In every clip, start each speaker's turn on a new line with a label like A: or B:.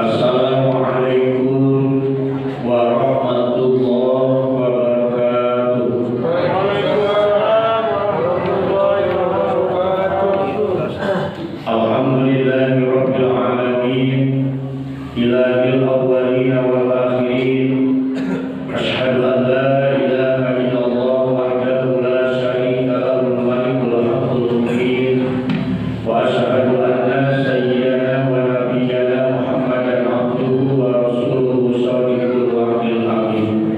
A: Assalamualaikum warahmatullahi wabarakatuh. Alhamdulillahirabbil alamin, ilahil awwalin wal akhirin. Asyhadu an la ilaha illallah wahdahu la syarika lahu malikul haqqul mubin. Wa asyhadu anna sayyidana wa nabiyyana Muhammadan abduhu wa rasuluhu shadiqul wa'dil amin.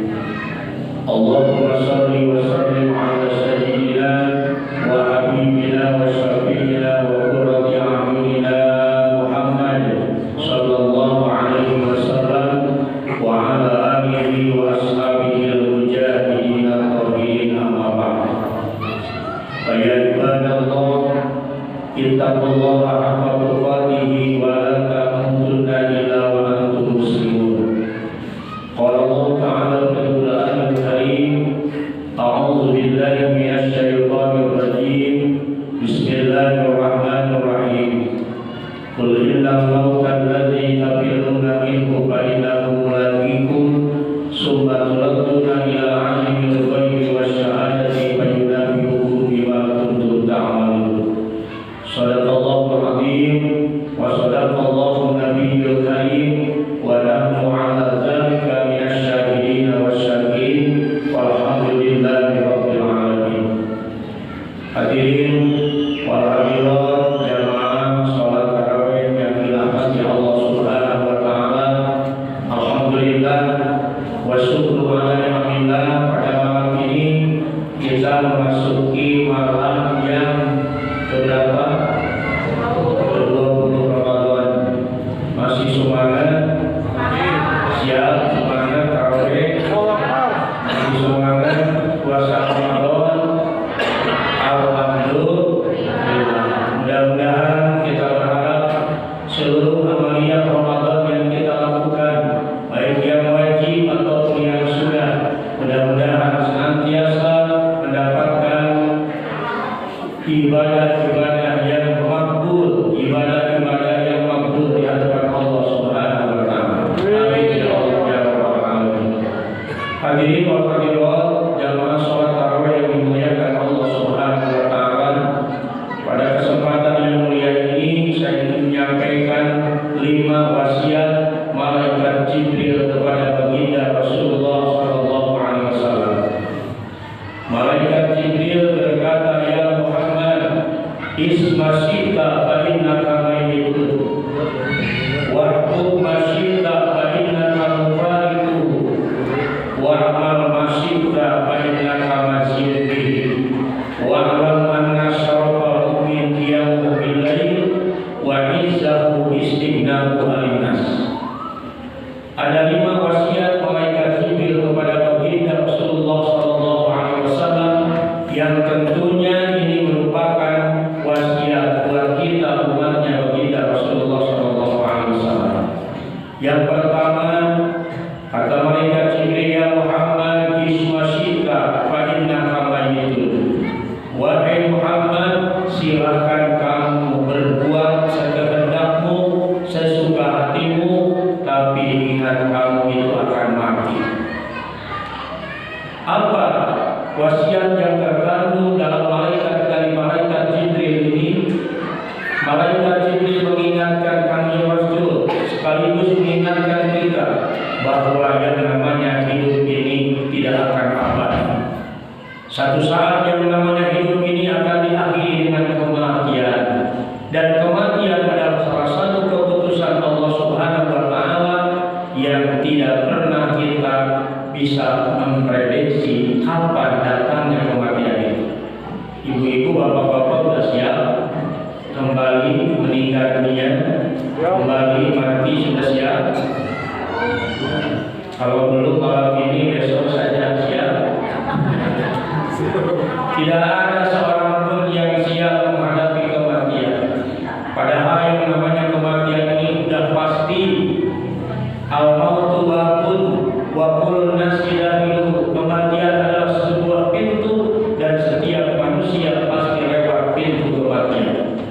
A: Allahumma shalli wa sallim ala sayyidina wa habibina wa syafi'ina wa qurrati a'yunina Muhammad sallallahu alaihi wasallam wa ala alihi wa ashabihi al-mujahidin al-tabi'in, amma ba'd. Fa ya ibadallah, ittaqullaha haqqa tuqatih wa la tamutunna illa wa antum muslimun. Qala Allah ta'ala fil Qur'anil Karim, a'udzu billahi minasy syaithanir rajim. Bismillahirrahmanirrahim. Qul innal mauta alladzi tafirruna minhu fa innahu mulaqikum summa turadduna ila 'alimil ghaibi wasyahadati fa yunabbi'ukum bima kuntum ta'malun. Shadaqallahul 'azim wa shadaqallahu nabiyyul karim wa nahnu 'ala dzalika minasy syahidin wasyakirin walhamdulillahi rabbil alamin. Hadirin wal hadirat jamaah salat tarawih yang dirahmati Allah Subhanahu wa taala. Alhamdulillah wa syukru ala ni'matillah, pada malam ini kita memasuki malam yang keberapa? Ke-20 Ramadan. Masih semangat? Siap semangat tarawih? Masih semangat puasa Ramadan? Alhamdulillah. Mudah-mudahan kita berharap seluruh amaliyah Ramadan yang kita lakukan, baik yang wajib ataupun yang sunnah, mudah-mudahan senantiasa mendapatkan ibadah-ibadah yang makbul, ibadah-ibadah yang makbul di hadapan Allah Subhanahu wa taala. Amin ya Allah ya rabbal alamin. Hadirin wal hadirat jamaah salat tarawih yang dimuliakan Allah Subhanahu wa taala. Pada kesempatan yang mulia ini saya ingin menyampaikan 5 wasiat malaikat Jibril kepada baginda Rasulullah sallallahu alaihi wasallam. Malaikat Jibril berkata, "Ya Muhammad, ismasita fa innaka mayyitun wa hukm masyita fa innaka mufariquhu wa amal masyita fa innaka masyiti wa alam anna syarafahu min qiyamu bil lail wa izzahu istighnahu alinas." Ada 5 wasiat malaikat Jibril kepada baginda Rasulullah sallallahu alaihi wasallam yang tentunya ini merupakan wasiat buat kita umatnya baginda Rasulullah sallallahu alaihi wasallam. Yang pertama, kata malaikat Jibril, "Ya Muhammad, ismasika fa innaka mayyitun." Wahai Muhammad, silahkan kamu berbuat sekehendakmu, sesuka hatimu, tapi ingat kamu itu akan mati. Apa wasiat yang terkandung dalam dari malaikat Jibril ini? Malaikat Jibril mengingatkan kami Rasul, sekaligus mengingatkan kita bahwa yang namanya hidup ini tidak akan abadi. Satu saat yang namanya hidup ini akan diakhiri dengan kematian, dan kematian adalah salah satu keputusan Allah Subhanahu wa taala yang tidak pernah kita bisa memprediksi kapan datangnya kematian itu. Ibu-ibu, bapak-bapak sudah siap kembali meninggal dunia, kembali mati sudah siap? Kalau belum malam ini, besok saja siap. Tidak ada seorang pun yang siap menghadapi kematian. Padahal yang namanya kematian ini sudah pasti. Al-mautu babun wa kullu nafsin dha'iqatul. Kematian adalah sebuah pintu dan setiap manusia pasti lewat pintu kematian.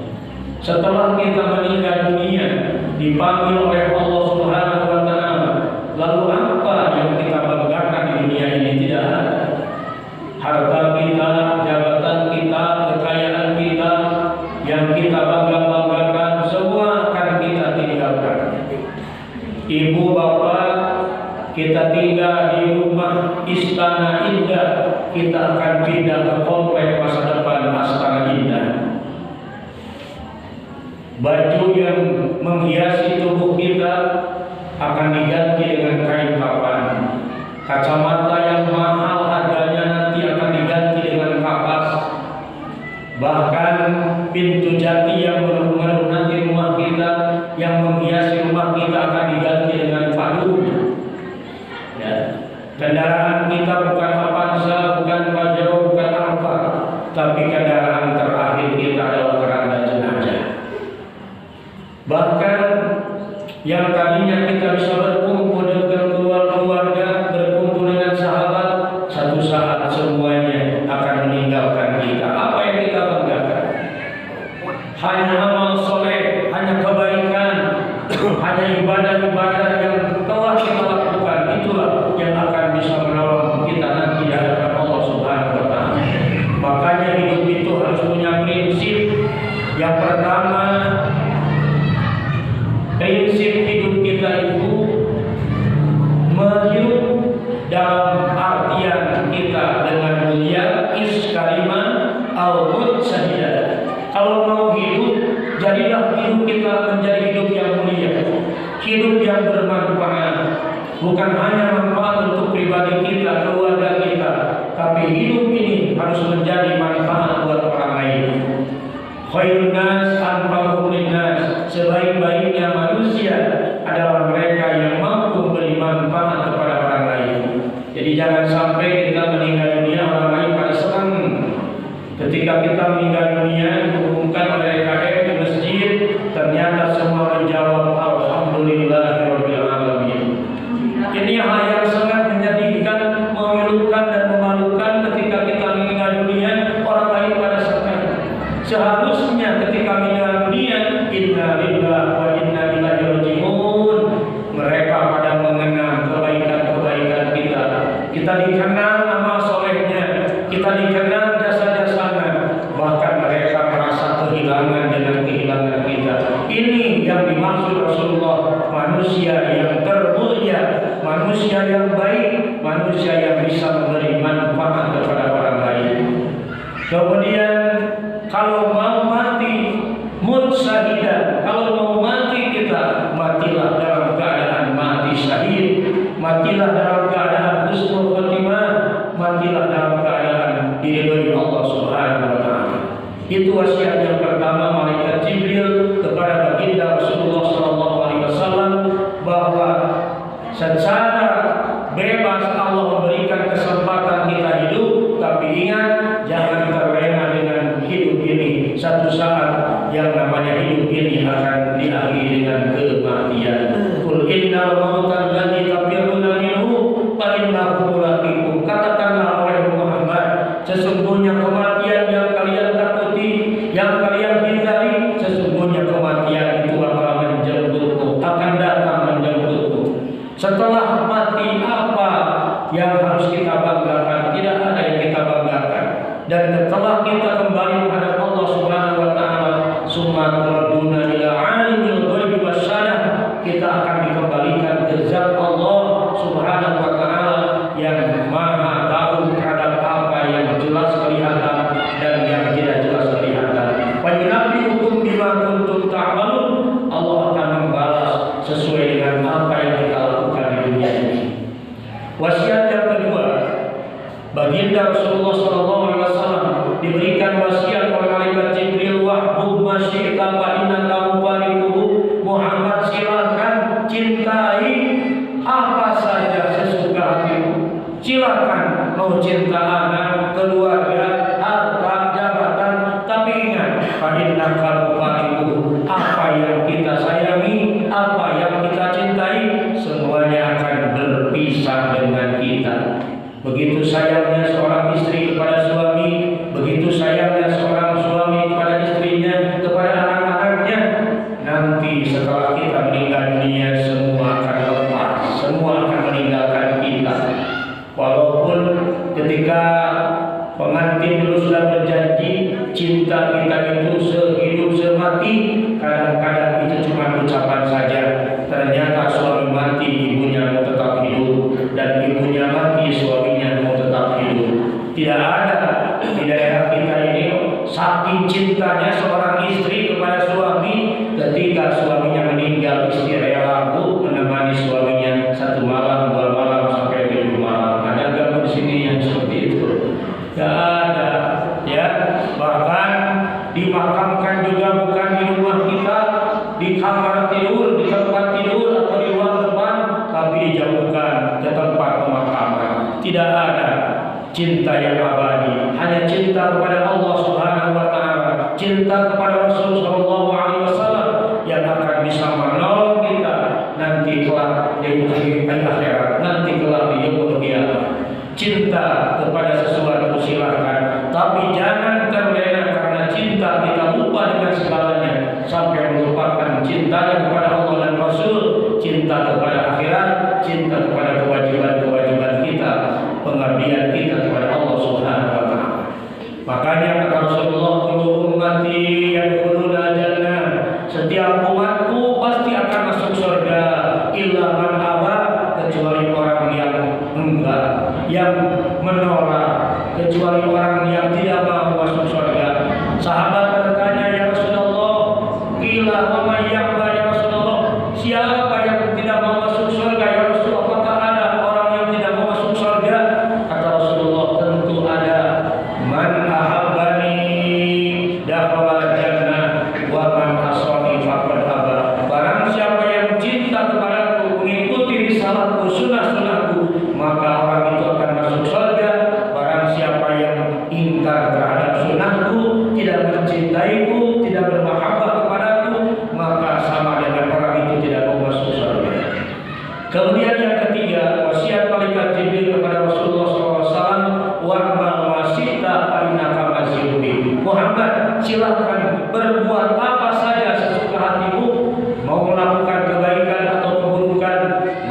A: Setelah kita meninggal dunia, dipanggil oleh Allah Subhanahu wa taala. Lalu apa yang kita banggakan di dunia ini? Tidak ada. Harta kita, jabatan kita, kekayaan kita, yang kita bangga-banggakan semua akan kita tinggalkan. Ibu bapak kita tinggal di rumah istana indah, kita akan pindah ke komplek masa depan Astana Indah. Baju yang menghiasi tubuh kita akan diganti dengan kain kapan. Kacamata yang mahal harganya nanti akan diganti dengan kapas. Bahkan pintu jati yang menurunkan rumah kita, yang menghiasi rumah kita akan diganti dengan padu. Ya. Kendaraan kita bukan Avanza, bukan Pajero, bukan Alfa, tapi kendaraan terakhir kita adalah keranda jenazah. Bahkan yang tadinya kita bisa berkumpul dengan keluarga, berkumpul dengan sahabat, satu saat semuanya akan meninggalkan kita. Apa yang kita banggakan? Hanya amal soleh, hanya kebaikan, hanya ibadah-ibadah yang telah kita lakukan, itulah yang akan bisa menolong kita nanti di hadapan Allah Subhanahu wa taala. Makanya hidup itu harus punya prinsip. Yang pertama, prinsip hidup kita itu menghidup dalam artian kita dengan mulia, iskariman, al-mut syahidah. Kalau mau hidup, jadilah hidup kita menjadi hidup yang mulia, hidup yang bermanfaat. Bukan hanya manfaat untuk pribadi kita, keluarga kita, tapi hidup ini harus menjadi manfaat buat orang lain. Khairun nas anfa'uhum linnas, sebaik-baiknya manusia adalah mereka yang mampu beri manfaat kepada orang lain. Jadi jangan sampai kita meninggal dunia orang lain pada senang. Ketika kita meninggal dunia diumumkan oleh RKM di masjid, ternyata semua menjawab alhamdulillahirabbil alamin. Ini hal yang sangat menyedihkan, memilukan dan memalukan ketika kita meninggal dunia orang lain pada senang. Seharusnya ketika meninggal dunia, inna lillahi wa inna ilaihi raji'un, mereka pada mengenang kebaikan-kebaikan kita. Kita dikenang amal solehnya, kita dikenang jasa-jasanya, bahkan mereka merasa kehilangan dengan kehilangan kita. Ini yang dimaksud Rasulullah, manusia yang termulia, manusia yang baik, manusia yang bisa memberi manfaat kepada orang lain. Kemudian kalau mau mati mutsahidah, kalau mau mati kita, matilah dalam keadaan mati syahid, matilah dalam keadaan husnul khotimah, matilah dalam keadaan diridhoi Allah Subhanahu wa taala. Itu wasiat yang pertama malaikat Jibril kepada baginda Rasulullah sallallahu alaihi wasallam, bahwa secara bebas Allah memberikan kesempatan kita hidup, tapi ingat jangan terlena dengan hidup ini. Satu saat yang namanya hidup ini akan diakhiri dengan kematian. Qul innal mauta alladzi tafirruna minhu fa innahu mulaqikum. Katakanlah oleh Muhammad, sesungguhnya kematian yang kalian takuti, yang kalian hindari, sesungguhnya kematian itu akan menjemputmu, akan datang menjemputmu. Setelah mati apa yang harus kita banggakan? Tidak ada yang kita banggakan. Dan setelah kita kembali menghadap Allah Subhanahu wa taala, summa turaduna ila alimil ghaibi wasyahada, kita akan dikembalikan ke zat Allah Subhanahu wa taala yang Maha tahu terhadap apa yang jelas kelihatan dan yang tidak jelas kelihatan. Wa yunabbi'ukum bima kuntum ta'malun, Allah akan membalas sesuai dengan apa yang kita lakukan di dunia ini. Wasiat yang kedua, baginda Rasulullah SAW diberikan wasiat oleh malaikat Jibril, wahbub masyita fa innaka mufarikuhu. Muhammad, silakan cintai apa saja sesuka hatimu. Silakan mau cinta anak, keluarga, harta, jabatan, tapi ingat fa innaka mufarikuhu. Apa yang kita sayangi, apa yang kita cintai, semuanya akan berpisah dengan kita. Begitu sayangnya seorang istri kepada suami, begitu sayangnya seorang suami kepada istrinya, kepada anak-anaknya, kadang-kadang itu cuma ucapan saja. Ternyata suami mati, ibunya mau tetap hidup, dan ibunya mati, suaminya mau tetap hidup. Tidak ada di daerah kita ini saking cintanya seorang istri kepada suami, ketika suaminya meninggal, istri rela menemani suaminya 1 malam, 2 malam, sampai 7 malam. Ada nggak di sini yang seperti itu? Tidak ada, ya. Bahkan dimakamkan juga bukan di rumah kita, di kamar tidur, di tempat tidur, atau di ruang depan, tapi dijauhkan ke tempat pemakaman. Tidak ada cinta yang abadi, hanya cinta kepada Allah Subhanahu wa taala, cinta kepada Rasul sallallahu alaihi wasallam yang akan bisa menolong kita nanti kelak di akhirat, nanti kelak di yaumul qiyamah. Cinta kepada sesuatu silakan, tapi jangan terlena karena cinta kita lupa dengan segalanya sampai melupakan cintanya kepada Allah dan Rasul, cinta kepada akhirat, cinta kepada kewajiban-kewajiban kita, pengabdian kita kepada Allah Subhanahu wa taala. Makanya kata Rasulullah, kullu ummati yadkhuluna jannah, setiap umatku pasti akan masuk surga, illa man aba, kecuali orang yang enggak, yang menolak, kecuali orang yang tidak mau masuk surga. Sahabat bertanya, ya Rasulullah, qila wa may ya'ba ya Rasulullah, siapa yang tidak mau masuk surga ya Rasul? Apakah ada orang yang tidak mau masuk surga? Kata Rasulullah, tentu ada. Man ahabbani dakhala jannah wa man asani faqad aba. Barang siapa yang cinta kepadaku, mengikuti risalatku, sunah-sunahku, maka orang itu akan masuk surga. Barang siapa yang ingkar terhadap sunahku, tidak mencintaiku, tidak bermahabbah kepadaku, maka sama dengan orang itu tidak mau masuk surga. Kemudian yang ketiga, wasiat malaikat Jibril kepada Rasulullah SAW, wa'mal wasita fa'inaka mazilbi. Muhammad, silakan berbuat apa saja sesuka hatimu, mau melakukan kebaikan atau keburukan,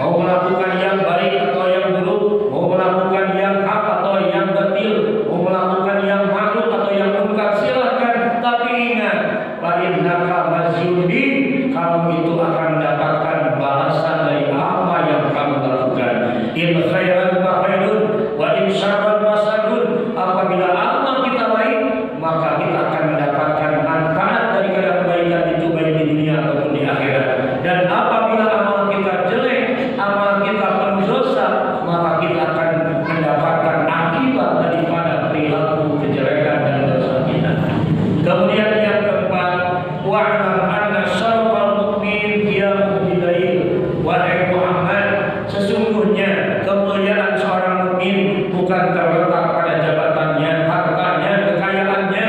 A: mau melakukan yang baik atau yang buruk, mau melakukan yang hak atau yang batil, mau melakukan yang makruh atau yang munkar, silakan. Tapi ingat, fa'inaka mazilbi, kamu itu akan mendapatkan balasan dari apa yang kamu lakukan. In khairan fa khairun wa in syarran fa syarrun. Apabila amal kita baik, maka kita akan mendapatkan manfaat daripada kebaikan itu, baik di dunia ataupun di akhirat. Dan apabila amal kita jelek, amal kita penuh dosa, maka kita akan mendapatkan akibat daripada perilaku kejelekan dan dosa kita. Kemudian yang keempat, wa'lam anna syarfal mu'min qiyamuhu bilail. Wahai Muhammad, sesungguhnya kemuliaan seorang mukmin bukan terletak pada jabatannya, hartanya, kekayaannya,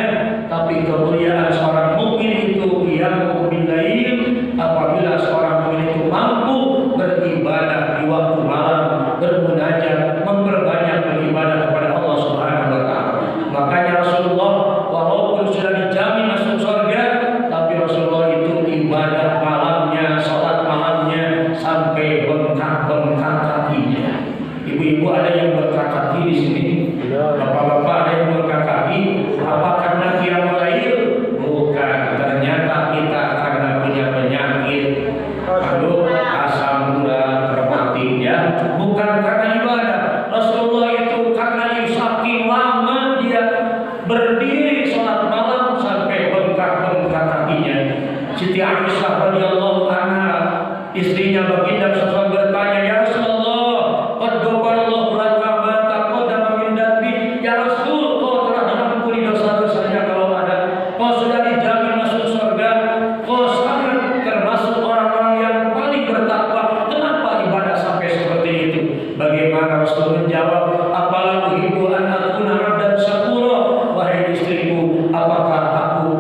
A: tapi kemuliaan seorang mukmin itu qiyamuhu bilail, apabila seorang mukmin itu mampu beribadah di waktu malam, bermunajat, memperbanyak beribadah kepada Allah Subhanahu wa taala. Makanya Rasulullah walaupun sudah dijamin masuk surga, tapi Rasulullah itu ibadah malamnya, salat malamnya sampai bengkak-bengkak kakinya. Ibu-ibu ada yang bengkak kaki di sini? Bapak-bapak ada yang bengkak kaki? Apa karena qiyamul lail? Bukan. Ternyata kita karena punya penyakit, asam gula, rematik, ya. Bukan karena ibadah. Rasulullah itu karena saking lama dia berdiri salat malam sampai bengkak-bengkak kakinya. Siti Aisyah radhiyallahu anha, istrinya baginda SAW, bertanya, ya Rasulullah, qad ghafarallahu laka ma taqaddama min dhanbi. Ya Rasul, kau telah diampuni dosa-dosanya kalau ada. Kau sudah dijamin masuk surga. Kau sangat termasuk orang-orang yang paling bertakwa. Kenapa ibadah sampai seperti itu? Bagaimana Rasul menjawab, apalah uhibbu an akuna 'abdan syakura. Wahai istriku, apakah aku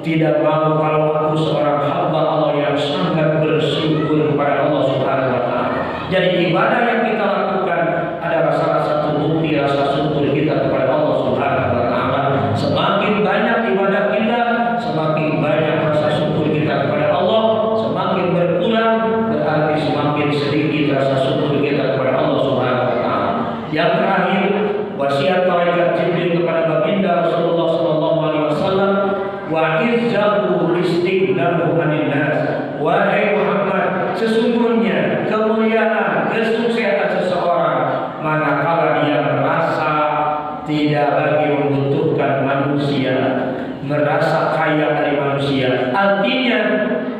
A: tidak mau kalau aku seorang hamba Allah yang sangat bersyukur kepada Allah Subhanahu wa taala. Jadi ibadah yang kita lakukan adalah salah satu bukti rasa syukur kita kepada Allah Subhanahu wa taala. Semakin banyak ibadah kita, semakin banyak rasa syukur kita kepada Allah. Semakin berkurang, berarti semakin sedikit rasa syukur kita kepada Allah Subhanahu wa taala. Yang terakhir, wasiat malaikat Jibril kepada baginda Rasulullah sallallahu alaihi wasallam, wa izzahu istighnahu ghinahu 'anil nas. Wahai Muhammad, sesungguhnya kemuliaan, kesuksesan seseorang manakala dia merasa tidak lagi membutuhkan manusia, merasa kaya dari manusia. Artinya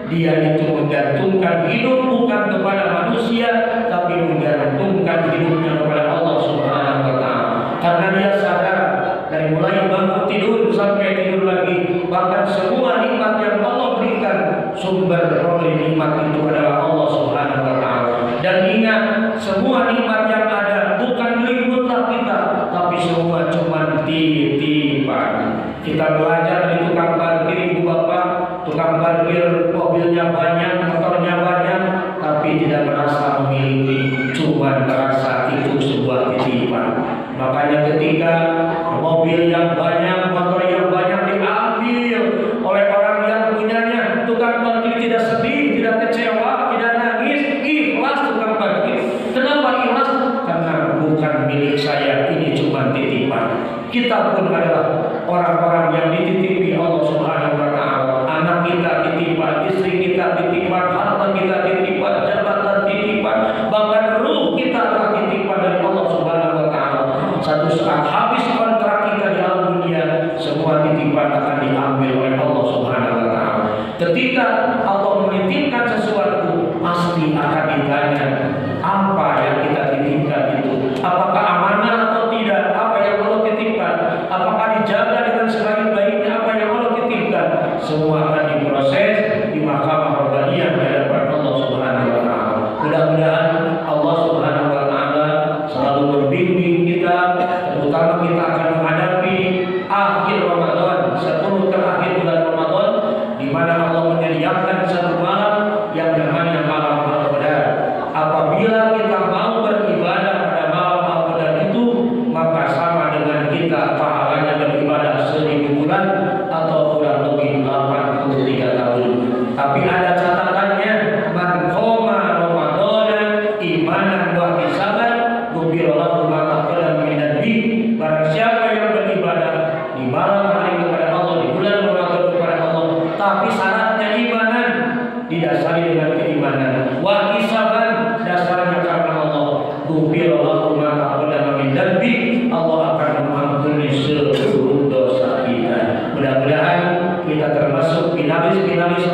A: dia itu menggantungkan hidup bukan kepada manusia, tapi menggantungkan hidupnya kepada Allah Subhanahu wa Ta'ala. Karena dia sadar dari mulai bangun tidur sampai tidur lagi, bahkan semua nikmat yang Allah berikan, sumber pemberi nikmat itu adalah Allah Subhanahu wa Ta'ala. Dan ingat, semua nikmat yang ada bukan milik mutlak kita, tapi semua cuma titipan. Kita belajar di tukang parkir, ibu bapak, tukang parkir mobilnya banyak, motornya banyak, tapi tidak merasa memiliki, cuma merasa itu sebuah titipan. Makanya ketika mobil yang banyak, motor yang banyak diambil oleh orang yang punyanya, tukang parkir tidak sedih, tidak kecewa, tidak nangis, ikhlas tukang parkir. Kenapa ikhlas? Karena bukan milik saya, ini cuma titipan. Kita pun adalah orang-orang yang dititipi Allah Subhanahu wa Ta'ala. Anak kita titipan, istri kita titipan, harta kita titipan, jabatan titipan, bahkan ruh kita adalah titipan dari Allah Subhanahu wa Ta'ala. Satu saat habis kontrak kita di alam dunia, semua titipan akan diambil oleh Allah Subhanahu wa Ta'ala. Ketika Allah menitipkan sesuatu, pasti akan ditanya apa yang kita titipkan itu, apakah amanah atau tidak, apa yang Allah titipkan, apakah dijaga dengan sebaik-baiknya apa yang Allah titipkan. Semua akan diproses di mahkamah rabbaniyah di hadapan Allah Subhanahu wa Ta'ala. Mudah-mudahan Allah Subhanahu wa Ta'ala selalu membimbing kita, terutama kita akan menghadapi akhir Ramadan, 10 terakhir bulan Ramadan, di mana Allah menyediakan satu malam yang namanya malam Al-Qadar. Apabila kita mau beribadah pada malam Al-Qadar itu, maka sama dengan kita pahalanya beribadah 1000 bulan atau kurang lebih 83 tahun. Tapi ada catatannya, man qoma Ramadana imanan wa ihtisaban ghufira lahu ma taqaddama min dhanbi. Barang siapa yang beribadah di malam hari kepada Allah, di bulan Ramadan kepada Allah, tapi syaratnya imanan, didasari dengan keimanan, wa ihtisaban, dasarnya karena Allah, ghufira lahu ma taqaddama min dhanbi, Allah akan mengampuni seluruh dosa kita. Mudah-mudahan kita termasuk finalis-finalis